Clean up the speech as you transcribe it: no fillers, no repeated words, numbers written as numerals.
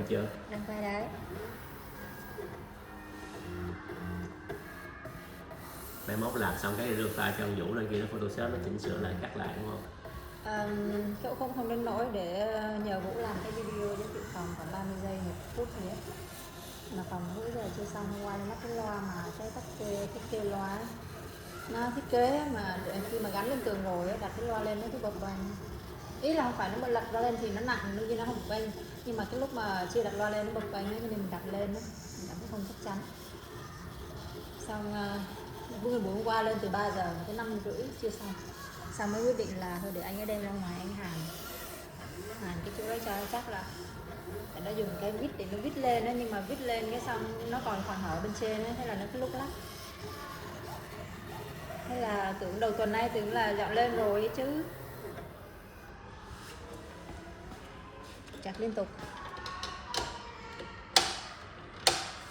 chưa? Đang quay đấy. Mai mốt làm xong cái đưa file cho ông Vũ lên kia nó Photoshop nó chỉnh sửa lại cắt lại đúng không? Cậu không đến nỗi để nhờ Vũ làm cái video giới thiệu phòng khoảng 30 giây 1 phút gì hết. Mà phòng bữa giờ chưa xong, hôm qua nó mất cái loa mà cái thiết kế loa ấy. Nó thiết kế mà khi mà gắn lên tường rồi đặt cái loa lên nó cứ bập bềnh. Ý là không phải nó mà lật ra lên thì nó nặng đương nhiên nó không bập bênh, nhưng mà cái lúc mà chưa đặt loa lên nó bập bênh ấy, cho nên mình đặt lên đó mình cảm thấy không chắc chắn. Xong buổi hôm qua lên từ 3 giờ tới 5 rưỡi chưa xong, xong mới quyết định là thôi để anh ấy đem ra ngoài anh hàn cái chỗ đấy cho chắc là để nó dùng cái vít để nó vít lên đó, nhưng mà vít lên cái xong nó còn khoảng hở bên trên ấy, thế là nó cứ lúc lắc. Thế là tưởng đầu tuần nay tưởng là dọn lên rồi ấy chứ, chặt liên tục.